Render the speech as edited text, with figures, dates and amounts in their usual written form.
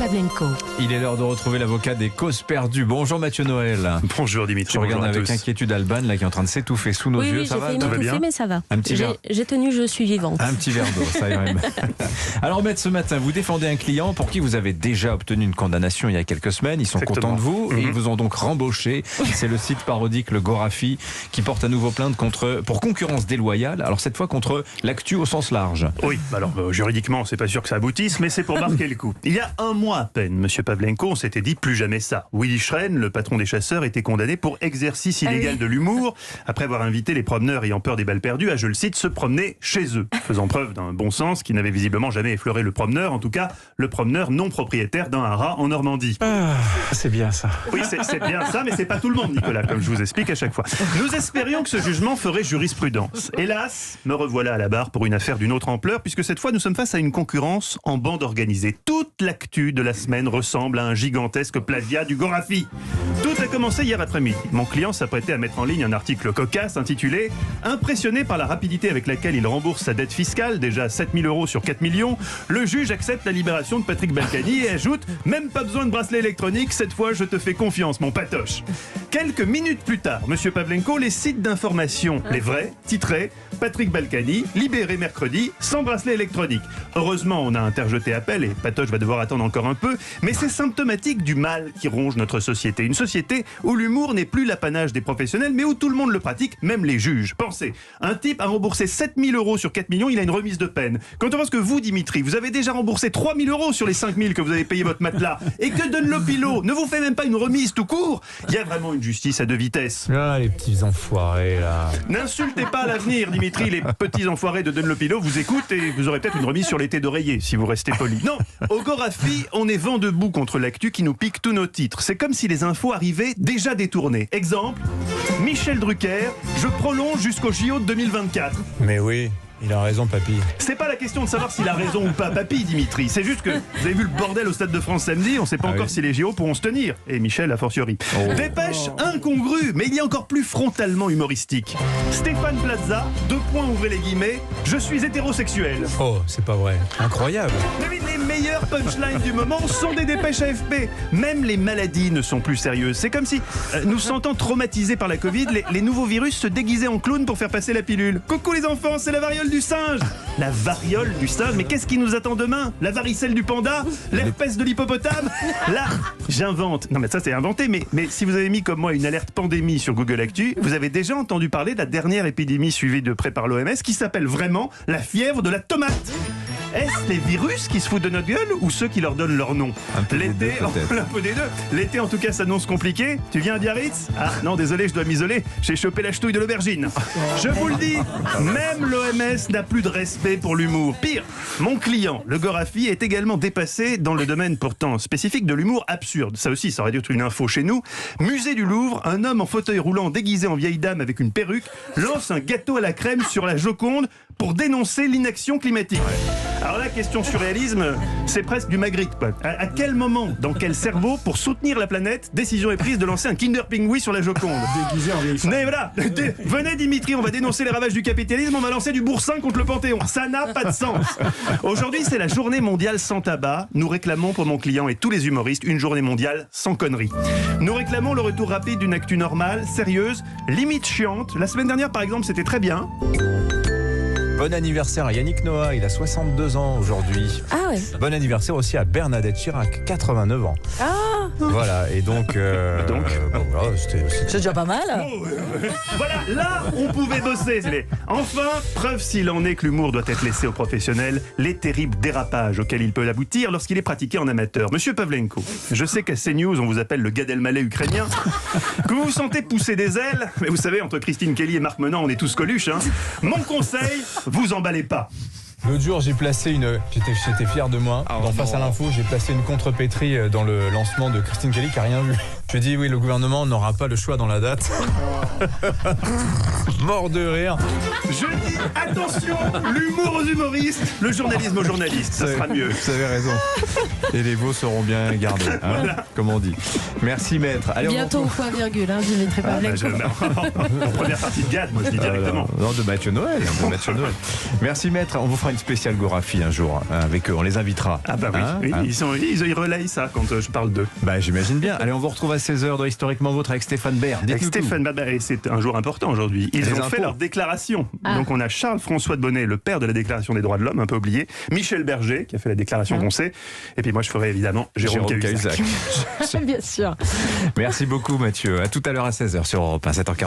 Pavlenko. Il est l'heure de retrouver l'avocat des causes perdues. Bonjour Mathieu Noël. Bonjour Dimitri. Je regarde avec tous. inquiétude Alban là, qui est en train de s'étouffer sous nos yeux. Oui, Ça j'ai va, fait une tout va étouffée, bien mais ça va. Un petit verre. J'ai tenu, je suis vivante. Un petit verre d'eau, ça irait. Alors maître, ce matin, vous défendez un client pour qui vous avez déjà obtenu une condamnation il y a quelques semaines. Ils sont Exactement. contents de vous et ils vous ont donc rembauché. C'est le site parodique Le Gorafi qui porte à nouveau plainte pour concurrence déloyale. Alors cette fois contre l'actu au sens large. Oui, alors juridiquement, c'est pas sûr que ça aboutisse, mais c'est pour marquer le coup. Il y a un mois à peine, Monsieur Pavlenko, on s'était dit plus jamais ça. Willy Schren, le patron des chasseurs, était condamné pour exercice illégal de l'humour, après avoir invité les promeneurs ayant peur des balles perdues à, je le cite, se promener chez eux, faisant preuve d'un bon sens qui n'avait visiblement jamais effleuré le promeneur, en tout cas le promeneur non propriétaire d'un haras en Normandie. C'est bien ça. Oui, c'est bien ça, mais c'est pas tout le monde, Nicolas, comme je vous explique à chaque fois. Nous espérions que ce jugement ferait jurisprudence. Hélas, me revoilà à la barre pour une affaire d'une autre ampleur, puisque cette fois nous sommes face à une concurrence en bande organisée. Toute l'actu de la semaine ressemble à un gigantesque plagiat du Gorafi. Tout a commencé hier après-midi. Mon client s'apprêtait à mettre en ligne un article cocasse intitulé « Impressionné par la rapidité avec laquelle il rembourse sa dette fiscale, déjà 7 000 € sur 4 millions, le juge accepte la libération de Patrick Balkany et ajoute « Même pas besoin de bracelet électronique, cette fois je te fais confiance, mon patoche ». Quelques minutes plus tard, Monsieur Pavlenko, les sites d'information, les vrais, titraient « Patrick Balkany, libéré mercredi, sans bracelet électronique ». Heureusement, on a interjeté appel et Patoche va devoir attendre encore un peu, mais c'est symptomatique du mal qui ronge notre société. Une société où l'humour n'est plus l'apanage des professionnels, mais où tout le monde le pratique, même les juges. Pensez, un type a remboursé 7 000 € sur 4 millions, il a une remise de peine. Quand on pense que vous, Dimitri, vous avez déjà remboursé 3 000 € sur les 5 000 que vous avez payé votre matelas, et que Dunlopilo ne vous fait même pas une remise tout court, il y a vraiment une justice à deux vitesses. Ah, les petits enfoirés, là. N'insultez pas l'avenir, Dimitri, les petits enfoirés de Dunlopilo vous écoutent et vous aurez peut-être une remise sur l'été d'oreiller, si vous restez poli. Non, au Gorafi, on est vent debout contre l'actu qui nous pique tous nos titres. C'est comme si les infos arrivaient déjà détournées. Exemple, Michel Drucker, je prolonge jusqu'au JO de 2024. Mais oui, il a raison, papy. C'est pas la question de savoir s'il a raison ou pas, papy, Dimitri. C'est juste que vous avez vu le bordel au Stade de France samedi, on sait pas encore si les JO pourront se tenir. Et Michel, a fortiori. Dépêche incongrue, mais il y a encore plus frontalement humoristique. Stéphane Plaza, ouvrez les guillemets, je suis hétérosexuel. Oh, c'est pas vrai. Incroyable. Mais oui, les meilleures punchlines du moment sont des dépêches AFP. Même les maladies ne sont plus sérieuses. C'est comme si, nous sentant traumatisés par la Covid, les nouveaux virus se déguisaient en clown pour faire passer la pilule. Coucou les enfants, c'est la variole du singe. La variole du singe, mais qu'est-ce qui nous attend demain? La varicelle du panda? L'herpès de l'hippopotame? Là, j'invente. Non mais ça c'est inventé, mais si vous avez mis comme moi une alerte pandémie sur Google Actu, vous avez déjà entendu parler de la dernière épidémie suivie de près par l'OMS qui s'appelle vraiment la fièvre de la tomate. Est-ce les virus qui se foutent de notre gueule ou ceux qui leur donnent leur nom? L'été, un peu des deux. L'été en tout cas s'annonce compliqué. Tu viens à Biarritz? Ah non, désolé, je dois m'isoler. J'ai chopé la ch'touille de l'aubergine. Je vous le dis, même l'OMS n'a plus de respect pour l'humour. Pire, mon client, le Gorafi, est également dépassé dans le domaine pourtant spécifique de l'humour absurde. Ça aussi, ça aurait dû être une info chez nous. Musée du Louvre, un homme en fauteuil roulant déguisé en vieille dame avec une perruque lance un gâteau à la crème sur la Joconde pour dénoncer l'inaction climatique. Alors là, question surréalisme, c'est presque du Magritte, quoi. À quel moment, dans quel cerveau, pour soutenir la planète, décision est prise de lancer un Kinder Pingui sur la Joconde? Déguisé en vieille femme. Mais voilà, venez Dimitri, on va dénoncer les ravages du capitalisme, on va lancer du boursin contre le Panthéon. Ça n'a pas de sens. Aujourd'hui, c'est la journée mondiale sans tabac. Nous réclamons pour mon client et tous les humoristes une journée mondiale sans conneries. Nous réclamons le retour rapide d'une actu normale, sérieuse, limite chiante. La semaine dernière, par exemple, c'était très bien. Bon anniversaire à Yannick Noah, il a 62 ans aujourd'hui. Ah ouais. Bon anniversaire aussi à Bernadette Chirac, 89 ans. Ah, Voilà, et donc... bon, voilà, c'est déjà pas mal. Voilà, là, on pouvait bosser. Enfin, preuve s'il en est que l'humour doit être laissé aux professionnels, les terribles dérapages auxquels il peut aboutir lorsqu'il est pratiqué en amateur. Monsieur Pavlenko, je sais qu'à CNews, on vous appelle le Gad Elmaleh ukrainien, que vous vous sentez pousser des ailes, mais vous savez, entre Christine Kelly et Marc Menant, on est tous coluches, hein. Mon conseil, vous emballez pas. L'autre jour, j'ai placé j'étais fier de moi. Dans Face à l'info, j'ai placé une contrepétrie dans le lancement de Christine Kelly qui a rien vu. Je dis oui, le gouvernement n'aura pas le choix dans la date. Mort de rire. Je dis attention, l'humour aux humoristes, le journalisme aux journalistes, ça sera mieux. Vous avez raison. Et les veaux seront bien gardés, hein, Voilà. comme on dit. Merci maître. Allez, Bientôt au point virgule, hein, Dimitri Pavlenko. En première partie de Gad, moi je dis directement. Non, de Mathieu Noël. De Mathieu Noël. Merci maître. On vous fera une spéciale Gorafi un jour hein, avec eux. On les invitera. Ah bah oui, Hein, oui, hein. ils relayent ça quand je parle d'eux. Bah, j'imagine bien. Allez, on vous retrouve à 16h dans Historiquement Vôtre avec Stéphane Bern. Avec Dites-nous tout. Stéphane Baba, et c'est un jour important aujourd'hui. Ils Les ont fait impôts. leur déclaration. Ah. Donc on a Charles-François de Bonnet, le père de la déclaration des droits de l'homme, un peu oublié. Michel Berger, qui a fait la déclaration qu'on sait. Et puis moi je ferai évidemment Jérôme Cahuzac. Cahuzac. Bien sûr. Merci beaucoup Mathieu. À tout à l'heure à 16h sur Europe 1, 7h40.